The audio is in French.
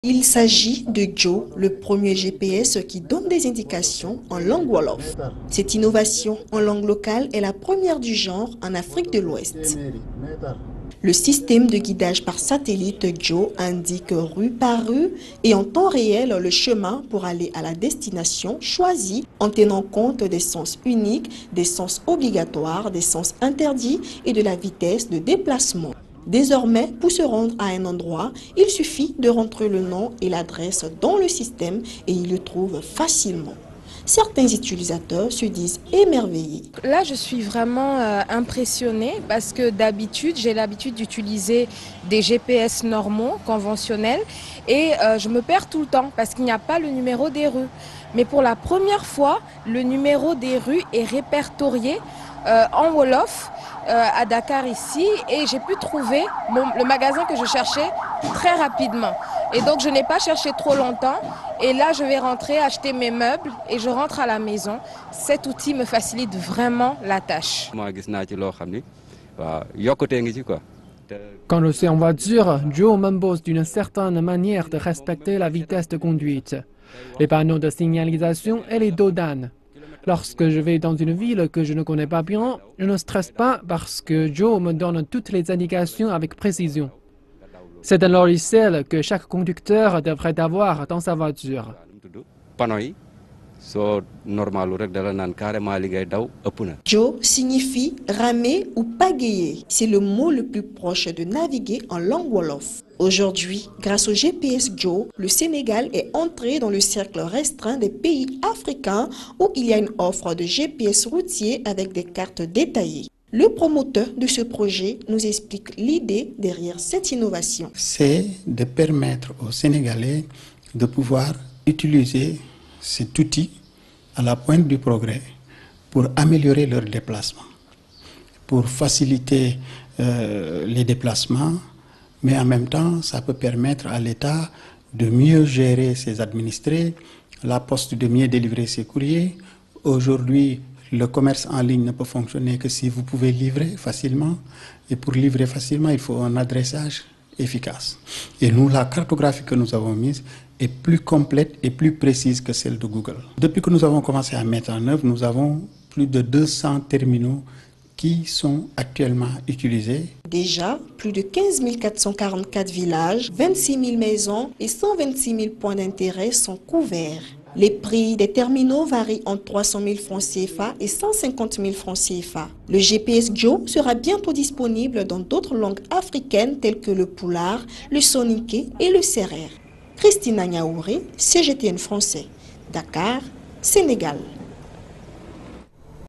Il s'agit de Joe, le premier GPS qui donne des indications en langue wolof. Cette innovation en langue locale est la première du genre en Afrique de l'Ouest. Le système de guidage par satellite Joe indique rue par rue et en temps réel le chemin pour aller à la destination choisie en tenant compte des sens uniques, des sens obligatoires, des sens interdits et de la vitesse de déplacement. Désormais, pour se rendre à un endroit, il suffit de rentrer le nom et l'adresse dans le système et il le trouve facilement. Certains utilisateurs se disent émerveillés. Là, je suis vraiment impressionnée parce que d'habitude, j'ai l'habitude d'utiliser des GPS normaux, conventionnels, et je me perds tout le temps parce qu'il n'y a pas le numéro des rues. Mais pour la première fois, le numéro des rues est répertorié en Wolof à Dakar ici et j'ai pu trouver le magasin que je cherchais très rapidement. Et donc je n'ai pas cherché trop longtemps et là je vais rentrer acheter mes meubles et je rentre à la maison. Cet outil me facilite vraiment la tâche. Quand je suis en voiture, Joe m'impose d'une certaine manière de respecter la vitesse de conduite, les panneaux de signalisation et les dos d'âne. Lorsque je vais dans une ville que je ne connais pas bien, je ne stresse pas parce que Joe me donne toutes les indications avec précision. C'est un logiciel que chaque conducteur devrait avoir dans sa voiture. Joe signifie ramer ou pagayer. C'est le mot le plus proche de naviguer en langue wolof. Aujourd'hui, grâce au GPS Joe, le Sénégal est entré dans le cercle restreint des pays africains où il y a une offre de GPS routier avec des cartes détaillées. Le promoteur de ce projet nous explique l'idée derrière cette innovation. C'est de permettre aux Sénégalais de pouvoir utiliser cet outil à la pointe du progrès pour améliorer leurs déplacements, pour faciliter les déplacements, mais en même temps, ça peut permettre à l'État de mieux gérer ses administrés, la Poste de mieux délivrer ses courriers. Aujourd'hui, le commerce en ligne ne peut fonctionner que si vous pouvez livrer facilement. Et pour livrer facilement, il faut un adressage efficace. Et nous, la cartographie que nous avons mise est plus complète et plus précise que celle de Google. Depuis que nous avons commencé à mettre en œuvre, nous avons plus de 200 terminaux qui sont actuellement utilisés. Déjà, plus de 15 444 villages, 26 000 maisons et 126 000 points d'intérêt sont couverts. Les prix des terminaux varient entre 300 000 francs CFA et 150 000 francs CFA. Le GPS Joe sera bientôt disponible dans d'autres langues africaines telles que le Pulaar, le Soninké et le Serer. Christina Niaouré, CGTN français, Dakar, Sénégal.